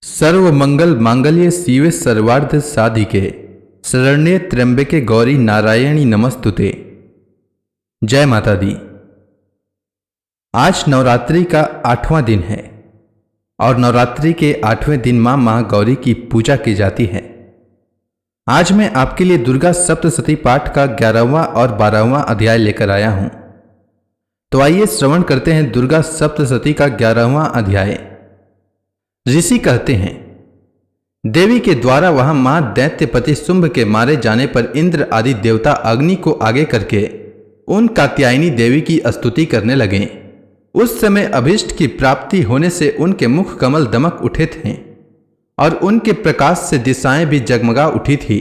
सर्व मंगल मांगल्ये शिवे सर्वार्थ साधिके शरण्ये त्र्यंबके गौरी नारायणी नमस्तुते। जय माता दी। आज नवरात्रि का 8वां दिन है और नवरात्रि के 8वें दिन मां महागौरी की पूजा की जाती है। आज मैं आपके लिए दुर्गा सप्तशती पाठ का 11वां और 12वां अध्याय लेकर आया हूं। तो आइए श्रवण करते हैं दुर्गा सप्तशती का 11वां अध्याय। ऋषि कहते हैं, देवी के द्वारा वहां मां दैत्यपति शुंभ के मारे जाने पर इंद्र आदि देवता अग्नि को आगे करके उन कात्यायनी देवी की स्तुति करने लगे। उस समय अभीष्ट की प्राप्ति होने से उनके मुख कमल दमक उठे थे और उनके प्रकाश से दिशाएं भी जगमगा उठी थी।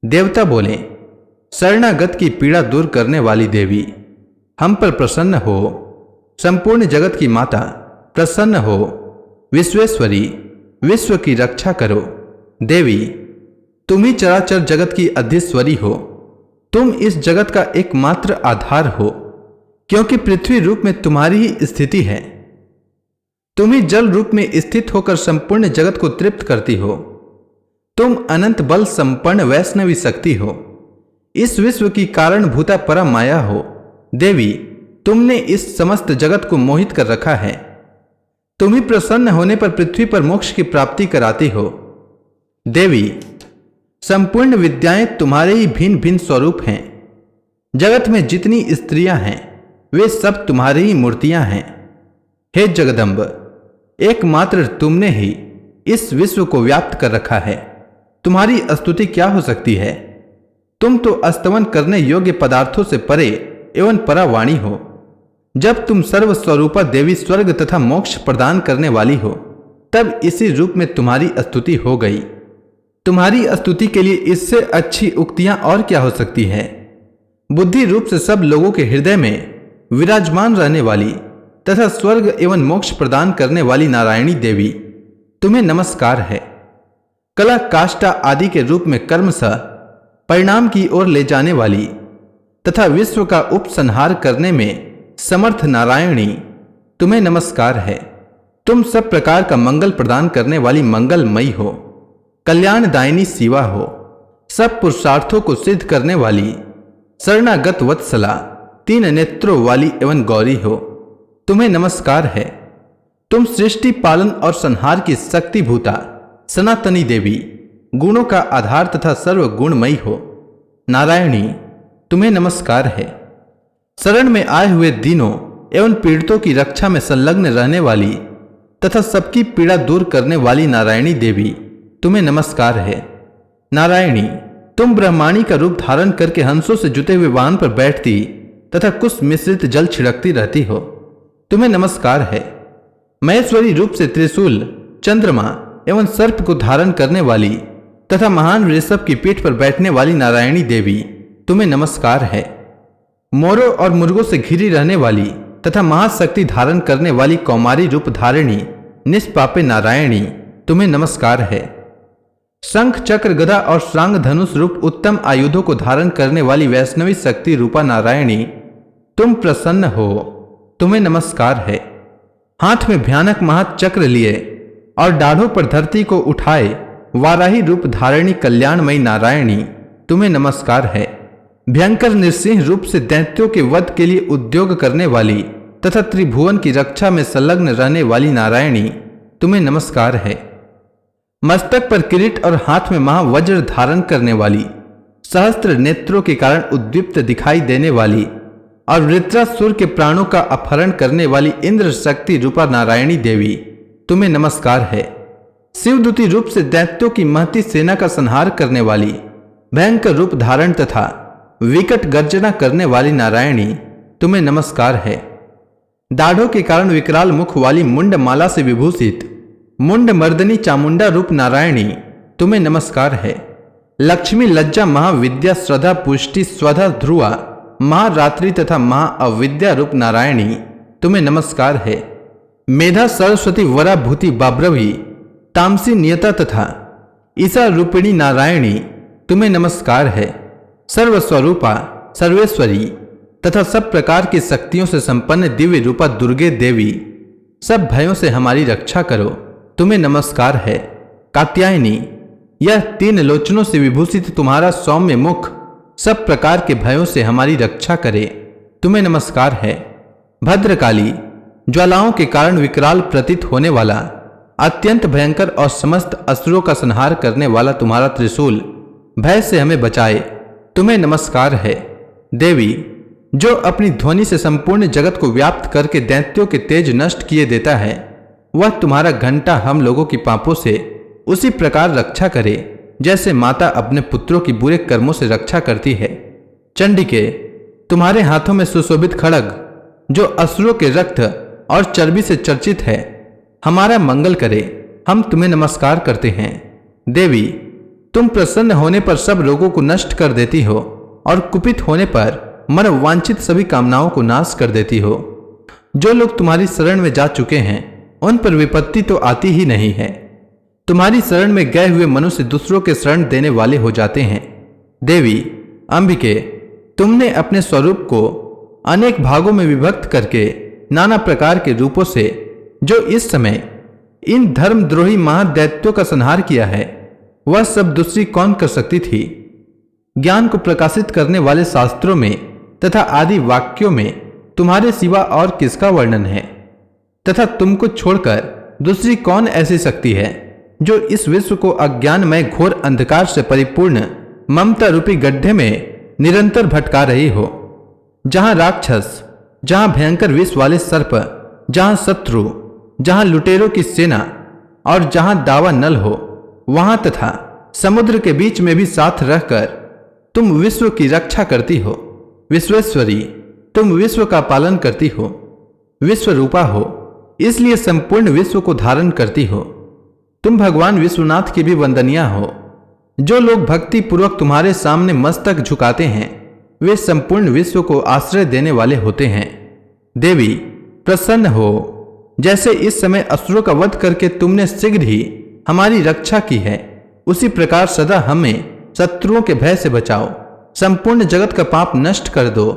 देवता बोले, शरणागत की पीड़ा दूर करने वाली देवी, हम पर प्रसन्न हो। संपूर्ण जगत की माता, प्रसन्न हो। विश्वेश्वरी, विश्व की रक्षा करो। देवी, तुम ही चराचर जगत की अधीश्वरी हो। तुम इस जगत का एकमात्र आधार हो, क्योंकि पृथ्वी रूप में तुम्हारी ही स्थिति है। तुम ही जल रूप में स्थित होकर संपूर्ण जगत को तृप्त करती हो। तुम अनंत बल संपन्न वैष्णवी शक्ति हो। इस विश्व की कारणभूता परम माया हो। देवी, तुमने इस समस्त जगत को मोहित कर रखा है। तुम ही प्रसन्न होने पर पृथ्वी पर मोक्ष की प्राप्ति कराती हो। देवी, संपूर्ण विद्याएं तुम्हारे ही भिन्न भिन्न स्वरूप हैं। जगत में जितनी स्त्रियां हैं वे सब तुम्हारी ही मूर्तियां हैं। हे जगदम्ब, एकमात्र तुमने ही इस विश्व को व्याप्त कर रखा है। तुम्हारी स्तुति क्या हो सकती है? तुम तो स्तवन करने योग्य पदार्थों से परे एवं परावाणी हो। जब तुम सर्वस्वरूपा देवी स्वर्ग तथा मोक्ष प्रदान करने वाली हो, तब इसी रूप में तुम्हारी स्तुति हो गई। तुम्हारी स्तुति के लिए इससे अच्छी उक्तियां और क्या हो सकती है? बुद्धि रूप से सब लोगों के हृदय में विराजमान रहने वाली तथा स्वर्ग एवं मोक्ष प्रदान करने वाली नारायणी देवी, तुम्हें नमस्कार है। कला काष्ठा आदि के रूप में कर्मशः परिणाम की ओर ले जाने वाली तथा विश्व का उपसंहार करने में समर्थ नारायणी, तुम्हें नमस्कार है। तुम सब प्रकार का मंगल प्रदान करने वाली मंगलमयी हो। कल्याणदायिनी शिवा हो। सब पुरुषार्थों को सिद्ध करने वाली शरणागत वत्सला, 3 नेत्रों वाली एवं गौरी हो। तुम्हें नमस्कार है। तुम सृष्टि पालन और संहार की शक्तिभूता सनातनी देवी, गुणों का आधार तथा सर्व गुणमयी हो। नारायणी, तुम्हें नमस्कार है। शरण में आए हुए दीनों एवं पीड़ितों की रक्षा में संलग्न रहने वाली तथा सबकी पीड़ा दूर करने वाली नारायणी देवी, तुम्हें नमस्कार है। नारायणी, तुम ब्रह्माणी का रूप धारण करके हंसों से जुटे हुए वाहन पर बैठती तथा कुछ मिश्रित जल छिड़कती रहती हो। तुम्हें नमस्कार है। महेश्वरी रूप से त्रिशूल, चंद्रमा एवं सर्प को धारण करने वाली तथा महान ऋषभ की पीठ पर बैठने वाली नारायणी देवी, तुम्हें नमस्कार है। मोरों और मुर्गों से घिरी रहने वाली तथा महाशक्ति धारण करने वाली कौमारी रूप धारिणी निष्पापे नारायणी, तुम्हें नमस्कार है। शंख चक्र गदा और श्रांग धनुष रूप उत्तम आयुधों को धारण करने वाली वैष्णवी शक्ति रूपा नारायणी, तुम प्रसन्न हो। तुम्हें नमस्कार है। हाथ में भयानक महाचक्र लिए और दाढ़ों पर धरती को उठाए वाराही रूप धारिणी कल्याणमयी नारायणी, तुम्हें नमस्कार है। भयंकर नृसिंह रूप से दैत्यों के वध के लिए उद्योग करने वाली तथा त्रिभुवन की रक्षा में संलग्न रहने वाली नारायणी, तुम्हें नमस्कार है। मस्तक पर किरीट और हाथ में महावज्र धारण करने वाली, सहस्त्र नेत्रों के कारण उद्दीप्त दिखाई देने वाली और वृत्रासुर के प्राणों का अपहरण करने वाली इंद्र शक्ति रूपा नारायणी देवी, तुम्हें नमस्कार है। शिवदूती रूप से दैत्यों की महती सेना का संहार करने वाली, भयंकर रूप धारण तथा विकट गर्जना करने वाली नारायणी, तुम्हें नमस्कार है। दाढ़ों के कारण विकराल मुख वाली मुंड माला से विभूषित मुंड मर्दनी चामुंडा रूप नारायणी, तुम्हें नमस्कार है। लक्ष्मी लज्जा महाविद्या श्रद्धा पुष्टि स्वधा ध्रुवा महारात्रि तथा महाअविद्या रूप नारायणी, तुम्हें नमस्कार है। मेधा सरस्वती वरा भूति बाब्रवी तामसी नियता तथा ईसा रूपिणी नारायणी, तुम्हें नमस्कार है। सर्वस्वरूपा सर्वेश्वरी तथा सब प्रकार की शक्तियों से संपन्न दिव्य रूपा दुर्गे देवी, सब भयों से हमारी रक्षा करो। तुम्हें नमस्कार है। कात्यायनी, यह 3 लोचनों से विभूषित तुम्हारा सौम्य मुख सब प्रकार के भयों से हमारी रक्षा करे, तुम्हें नमस्कार है। भद्रकाली, ज्वालाओं के कारण विकराल प्रतीत होने वाला, अत्यंत भयंकर और समस्त असुरों का संहार करने वाला तुम्हारा त्रिशूल भय से हमें बचाए, तुम्हें नमस्कार है। देवी, जो अपनी ध्वनि से संपूर्ण जगत को व्याप्त करके दैत्यों के तेज नष्ट किए देता है, वह तुम्हारा घंटा हम लोगों की पापों से उसी प्रकार रक्षा करे जैसे माता अपने पुत्रों की बुरे कर्मों से रक्षा करती है। चंडिके, तुम्हारे हाथों में सुशोभित खड्ग जो असुरों के रक्त और चर्बी से चर्चित है, हमारा मंगल करे, हम तुम्हें नमस्कार करते हैं। देवी, तुम प्रसन्न होने पर सब रोगों को नष्ट कर देती हो और कुपित होने पर मन वांछित सभी कामनाओं को नाश कर देती हो। जो लोग तुम्हारी शरण में जा चुके हैं उन पर विपत्ति तो आती ही नहीं है। तुम्हारी शरण में गए हुए मनुष्य दूसरों के शरण देने वाले हो जाते हैं। देवी अंबिके, तुमने अपने स्वरूप को अनेक भागों में विभक्त करके नाना प्रकार के रूपों से जो इस समय इन धर्मद्रोही महादैत्यों का संहार किया है, वह सब दूसरी कौन कर सकती थी। ज्ञान को प्रकाशित करने वाले शास्त्रों में तथा आदि वाक्यों में तुम्हारे सिवा और किसका वर्णन है, तथा तुमको छोड़कर दूसरी कौन ऐसी शक्ति है जो इस विश्व को अज्ञानमय घोर अंधकार से परिपूर्ण ममता रूपी गड्ढे में निरंतर भटका रही हो। जहां राक्षस, जहां भयंकर विष वाले सर्प, जहां शत्रु, जहां लुटेरों की सेना और जहां दावा नल हो, वहां तथा समुद्र के बीच में भी साथ रहकर तुम विश्व की रक्षा करती हो। विश्वेश्वरी, तुम विश्व का पालन करती हो, विश्व रूपा हो, इसलिए संपूर्ण विश्व को धारण करती हो। तुम भगवान विश्वनाथ की भी वंदनीय हो। जो लोग भक्ति पूर्वक तुम्हारे सामने मस्तक झुकाते हैं, वे संपूर्ण विश्व को आश्रय देने वाले होते हैं। देवी प्रसन्न हो, जैसे इस समय असुरों का वध करके तुमने शीघ्र ही हमारी रक्षा की है, उसी प्रकार सदा हमें शत्रुओं के भय से बचाओ। संपूर्ण जगत का पाप नष्ट कर दो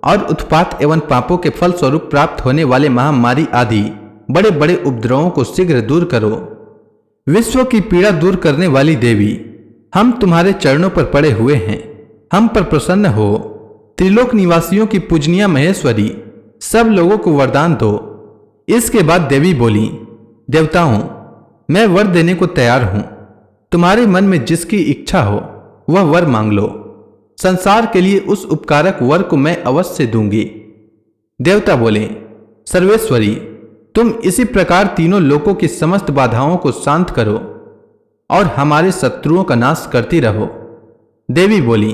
और उत्पात एवं पापों के फल स्वरूप प्राप्त होने वाले महामारी आदि बड़े बड़े उपद्रवों को शीघ्र दूर करो। विश्व की पीड़ा दूर करने वाली देवी, हम तुम्हारे चरणों पर पड़े हुए हैं, हम पर प्रसन्न हो। त्रिलोक निवासियों की पूजनीय महेश्वरी, सब लोगों को वरदान दो। इसके बाद देवी बोली, देवताओं, मैं वर देने को तैयार हूं। तुम्हारे मन में जिसकी इच्छा हो वह वर मांग लो। संसार के लिए उस उपकारक वर को मैं अवश्य दूंगी। देवता बोले, सर्वेश्वरी, तुम इसी प्रकार तीनों लोकों की समस्त बाधाओं को शांत करो और हमारे शत्रुओं का नाश करती रहो। देवी बोली,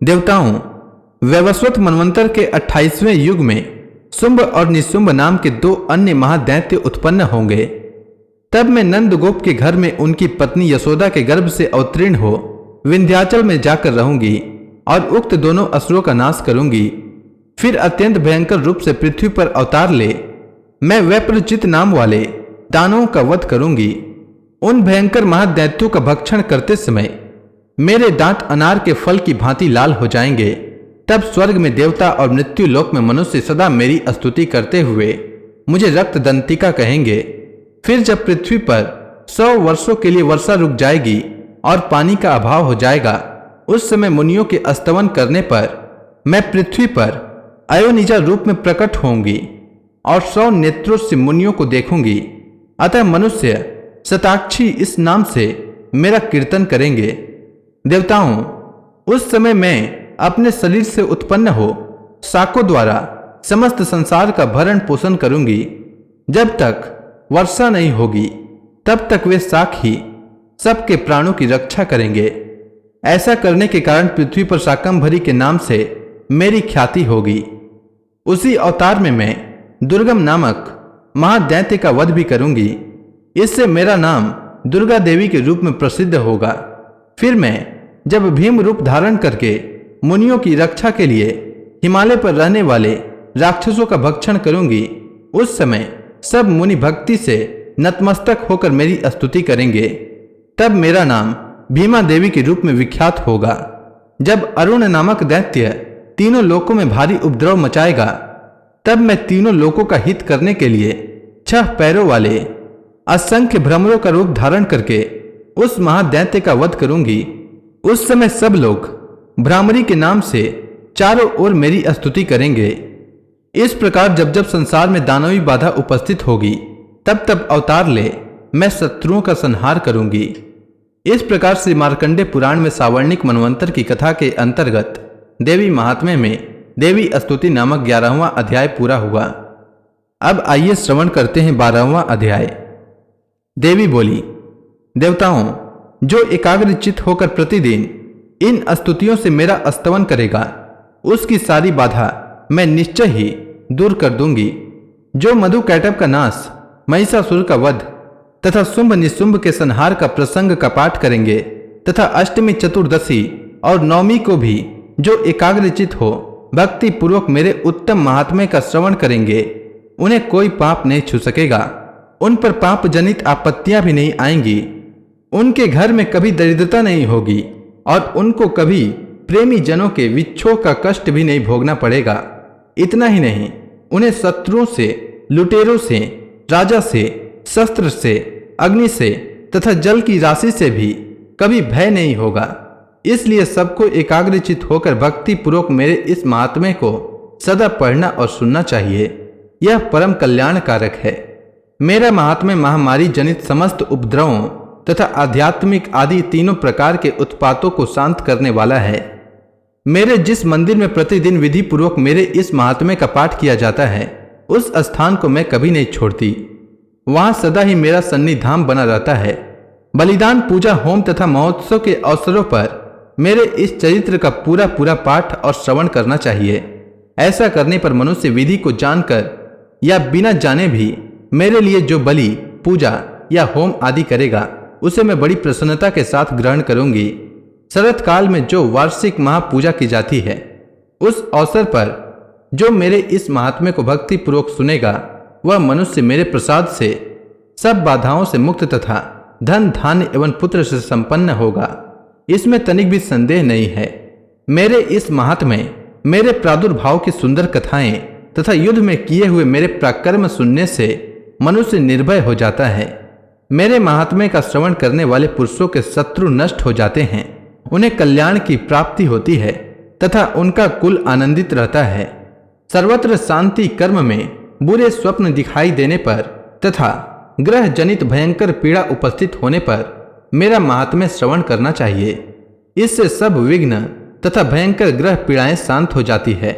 देवताओं, वैवस्वत मनवंतर के 28वें युग में शुंभ और निशुंभ नाम के 2 अन्य महादैत्य उत्पन्न होंगे। तब मैं नंदगोप के घर में उनकी पत्नी यशोदा के गर्भ से अवतीर्ण हो विंध्याचल में जाकर रहूंगी और उक्त दोनों असुरों का नाश करूंगी। फिर अत्यंत भयंकर रूप से पृथ्वी पर अवतार ले मैं वैप्रचित नाम वाले दानवों का वध करूंगी। उन भयंकर महादैत्यों का भक्षण करते समय मेरे दांत अनार के फल की भांति लाल हो जाएंगे। तब स्वर्ग में देवता और मृत्यु लोक में मनुष्य सदा मेरी स्तुति करते हुए मुझे रक्त दंतिका कहेंगे। फिर जब पृथ्वी पर 100 वर्षों के लिए वर्षा रुक जाएगी और पानी का अभाव हो जाएगा, उस समय मुनियों के स्तवन करने पर मैं पृथ्वी पर अयोनिजा रूप में प्रकट होंगी और 100 नेत्रों से मुनियों को देखूंगी। अतः मनुष्य शताक्षी इस नाम से मेरा कीर्तन करेंगे। देवताओं, उस समय मैं अपने शरीर से उत्पन्न हो शाकों द्वारा समस्त संसार का भरण पोषण करूंगी। जब तक वर्षा नहीं होगी तब तक वे शाक ही सबके प्राणों की रक्षा करेंगे। ऐसा करने के कारण पृथ्वी पर शाकंभरी के नाम से मेरी ख्याति होगी। उसी अवतार में मैं दुर्गम नामक महादैत्य का वध भी करूंगी। इससे मेरा नाम दुर्गा देवी के रूप में प्रसिद्ध होगा। फिर मैं जब भीम रूप धारण करके मुनियों की रक्षा के लिए हिमालय पर रहने वाले राक्षसों का भक्षण करूंगी, उस समय सब मुनि भक्ति से नतमस्तक होकर मेरी स्तुति करेंगे। तब मेरा नाम भीमा देवी के रूप में विख्यात होगा। जब अरुण नामक दैत्य तीनों लोकों में भारी उपद्रव मचाएगा, तब मैं तीनों लोकों का हित करने के लिए 6 पैरों वाले असंख्य भ्रमरों का रूप धारण करके उस महादैत्य का वध करूंगी। उस समय सब लोग भ्रामरी के नाम से चारों ओर मेरी स्तुति करेंगे। इस प्रकार जब जब संसार में दानवी बाधा उपस्थित होगी तब तब अवतार ले मैं शत्रुओं का संहार करूंगी। इस प्रकार से मार्कंडे पुराण में सावर्णिक मनवंतर की कथा के अंतर्गत देवी महात्म्य में देवी स्तुति नामक 11वां अध्याय पूरा हुआ। अब आइए श्रवण करते हैं 12वां अध्याय। देवी बोली, देवताओं, जो एकाग्रचित्त होकर प्रतिदिन इन स्तुतियों से मेरा स्तवन करेगा उसकी सारी बाधा मैं निश्चय ही दूर कर दूंगी। जो मधु कैटभ का नाश, महिषासुर का वध तथा शुंभ निशुंभ के संहार का प्रसंग का पाठ करेंगे तथा अष्टमी, चतुर्दशी और नवमी को भी जो एकाग्रचित्त हो भक्ति पूर्वक मेरे उत्तम महात्म्य का श्रवण करेंगे, उन्हें कोई पाप नहीं छू सकेगा। उन पर पाप जनित आपत्तियां भी नहीं आएंगी। उनके घर में कभी दरिद्रता नहीं होगी और उनको कभी प्रेमी जनों के विच्छोह का कष्ट भी नहीं भोगना पड़ेगा। इतना ही नहीं, उन्हें शत्रुओं से, लुटेरों से, राजा से, शस्त्र से, अग्नि से तथा जल की राशि से भी कभी भय नहीं होगा। इसलिए सबको एकाग्रचित्त होकर भक्ति पूर्वक मेरे इस महात्म्य को सदा पढ़ना और सुनना चाहिए। यह परम कल्याणकारक है। मेरा महात्म्य महामारी जनित समस्त उपद्रवों तथा आध्यात्मिक आदि तीनों प्रकार के उत्पातों को शांत करने वाला है। मेरे जिस मंदिर में प्रतिदिन विधि पूर्वक मेरे इस महात्म्य का पाठ किया जाता है उस स्थान को मैं कभी नहीं छोड़ती। वहां सदा ही मेरा सन्निधान बना रहता है। बलिदान, पूजा, होम तथा महोत्सव के अवसरों पर मेरे इस चरित्र का पूरा पूरा पाठ और श्रवण करना चाहिए। ऐसा करने पर मनुष्य विधि को जानकर या बिना जाने भी मेरे लिए जो बलि, पूजा या होम आदि करेगा उसे मैं बड़ी प्रसन्नता के साथ ग्रहण करूंगी। शरत काल में जो वार्षिक महापूजा की जाती है उस अवसर पर जो मेरे इस महात्म्य को भक्ति पूर्वक सुनेगा वह मनुष्य मेरे प्रसाद से सब बाधाओं से मुक्त तथा धन, धान्य एवं पुत्र से संपन्न होगा। इसमें तनिक भी संदेह नहीं है। मेरे इस महात्म्य, मेरे प्रादुर्भाव की सुंदर कथाएं तथा युद्ध में किए हुए मेरे पराक्रम सुनने से मनुष्य निर्भय हो जाता है। मेरे महात्म्य का श्रवण करने वाले पुरुषों के शत्रु नष्ट हो जाते हैं, उन्हें कल्याण की प्राप्ति होती है तथा उनका कुल आनंदित रहता है। सर्वत्र शांति, कर्म में बुरे स्वप्न दिखाई देने पर तथा ग्रह जनित भयंकर पीड़ा उपस्थित होने पर मेरा महात्म्य श्रवण करना चाहिए। इससे सब विघ्न तथा भयंकर ग्रह पीड़ाएं शांत हो जाती है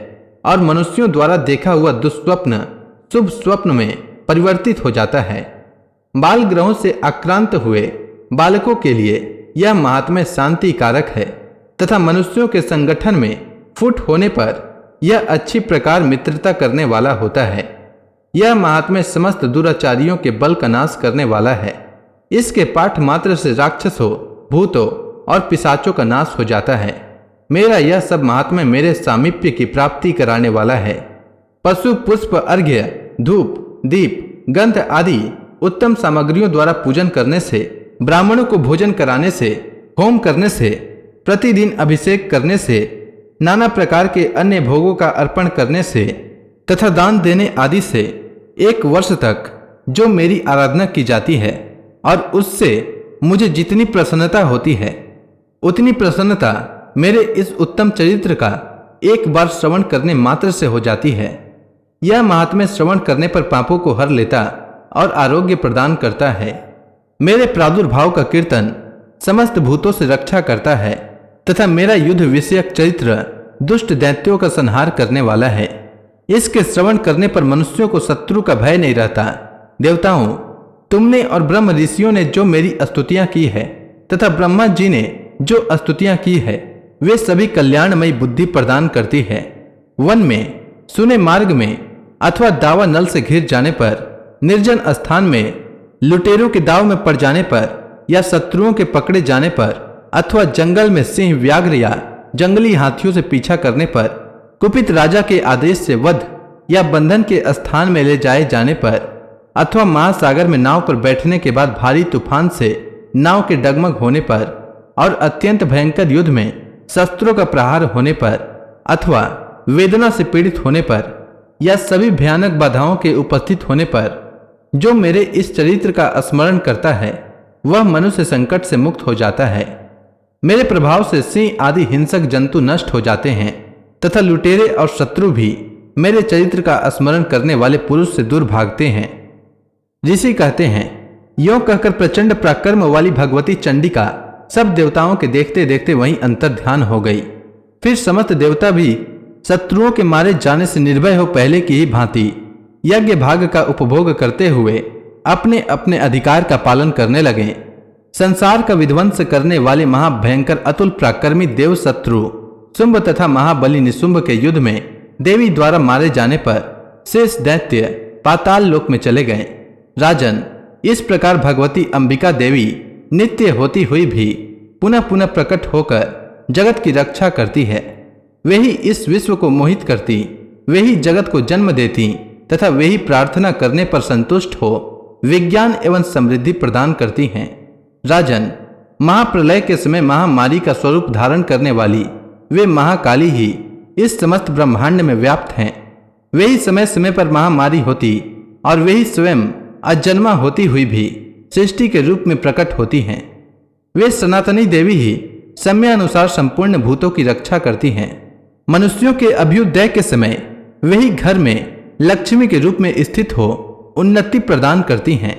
और मनुष्यों द्वारा देखा हुआ दुष्स्वप्न शुभ स्वप्न में परिवर्तित हो जाता है। बाल ग्रहों से आक्रांत हुए बालकों के लिए यह महात्म्य शांति कारक है तथा मनुष्यों के संगठन में फुट होने पर यह अच्छी प्रकार मित्रता करने वाला होता है। यह महात्म्य समस्त दुराचारियों के बल का नाश करने वाला है। इसके पाठ मात्र से राक्षसों, भूतों और पिशाचों का नाश हो जाता है। मेरा यह सब महात्म्य मेरे सामीप्य की प्राप्ति कराने वाला है। पशु, पुष्प, अर्घ्य, धूप, दीप, गंध आदि उत्तम सामग्रियों द्वारा पूजन करने से, ब्राह्मणों को भोजन कराने से, होम करने से, प्रतिदिन अभिषेक करने से, नाना प्रकार के अन्य भोगों का अर्पण करने से तथा दान देने आदि से 1 वर्ष तक जो मेरी आराधना की जाती है और उससे मुझे जितनी प्रसन्नता होती है उतनी प्रसन्नता मेरे इस उत्तम चरित्र का एक बार श्रवण करने मात्र से हो जाती है। यह महात्म्य श्रवण करने पर पापों को हर लेता और आरोग्य प्रदान करता है। मेरे प्रादुर्भाव का कीर्तन समस्त भूतों से रक्षा करता है तथा मेरा युद्ध विषयक चरित्र दुष्ट दैत्यों का संहार करने वाला है। इसके श्रवण करने पर मनुष्यों को शत्रु का भय नहीं रहता। देवताओं, तुमने और ब्रह्म ऋषियों ने जो मेरी स्तुतियां की है तथा ब्रह्मा जी ने जो स्तुतियां की है वे सभी कल्याणमयी बुद्धि प्रदान करती है। वन में, सुने मार्ग में अथवा दावा नल से घिर जाने पर, निर्जन स्थान में लुटेरों के दाव में पड़ जाने पर या शत्रुओं के पकड़े जाने पर अथवा जंगल में सिंह, व्याघ्र या जंगली हाथियों से पीछा करने पर, कुपित राजा के आदेश से वध या बंधन के स्थान में ले जाए जाने पर अथवा महासागर में नाव पर बैठने के बाद भारी तूफान से नाव के डगमग होने पर और अत्यंत भयंकर युद्ध में शस्त्रों का प्रहार होने पर अथवा वेदना से पीड़ित होने पर या सभी भयानक बाधाओं के उपस्थित होने पर जो मेरे इस चरित्र का स्मरण करता है वह मनुष्य संकट से मुक्त हो जाता है। मेरे प्रभाव से सिंह आदि हिंसक जंतु नष्ट हो जाते हैं तथा लुटेरे और शत्रु भी मेरे चरित्र का स्मरण करने वाले पुरुष से दूर भागते हैं। ऋषि कहते हैं, यों कहकर प्रचंड पराक्रम वाली भगवती चंडिका सब देवताओं के देखते देखते वहीं अंतर ध्यान हो गई। फिर समस्त देवता भी शत्रुओं के मारे जाने से निर्भय हो पहले की ही भांति यज्ञ भाग का उपभोग करते हुए अपने अपने अधिकार का पालन करने लगे। संसार का विध्वंस करने वाले महाभयंकर अतुल पराक्रमी देव शत्रु शुंभ तथा महाबली निशुंभ के युद्ध में देवी द्वारा मारे जाने पर शेष दैत्य पाताल लोक में चले गए। राजन, इस प्रकार भगवती अंबिका देवी नित्य होती हुई भी पुनः पुनः प्रकट होकर जगत की रक्षा करती है। वे ही इस विश्व को मोहित करती, वे ही जगत को जन्म देती तथा वे ही प्रार्थना करने पर संतुष्ट हो विज्ञान एवं समृद्धि प्रदान करती हैं। राजन, महाप्रलय के समय महामारी का स्वरूप धारण करने वाली वे महाकाली ही इस समस्त ब्रह्मांड में व्याप्त हैं। वे ही समय समय पर महामारी होती और वे ही स्वयं अजन्मा होती हुई भी सृष्टि के रूप में प्रकट होती हैं। वे सनातनी देवी ही समयानुसार संपूर्ण भूतों की रक्षा करती हैं। मनुष्यों के अभ्युदय के समय वही घर में लक्ष्मी के रूप में स्थित हो उन्नति प्रदान करती हैं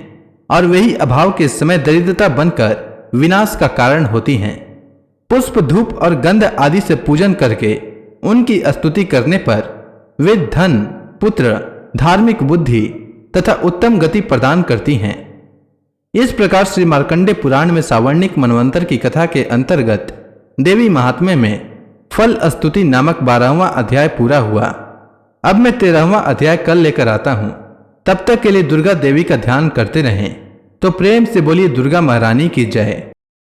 और वही अभाव के समय दरिद्रता बनकर विनाश का कारण होती हैं। पुष्प, धूप और गंध आदि से पूजन करके उनकी स्तुति करने पर वे धन, पुत्र, धार्मिक बुद्धि तथा उत्तम गति प्रदान करती हैं। इस प्रकार श्री मार्कंडे पुराण में सावर्णिक मनवंतर की कथा के अंतर्गत देवी महात्म्य में फल स्तुति नामक 12वां अध्याय पूरा हुआ। अब मैं 13वां अध्याय कल लेकर आता हूं। तब तक के लिए दुर्गा देवी का ध्यान करते रहें। तो प्रेम से बोलिए दुर्गा महारानी की जय।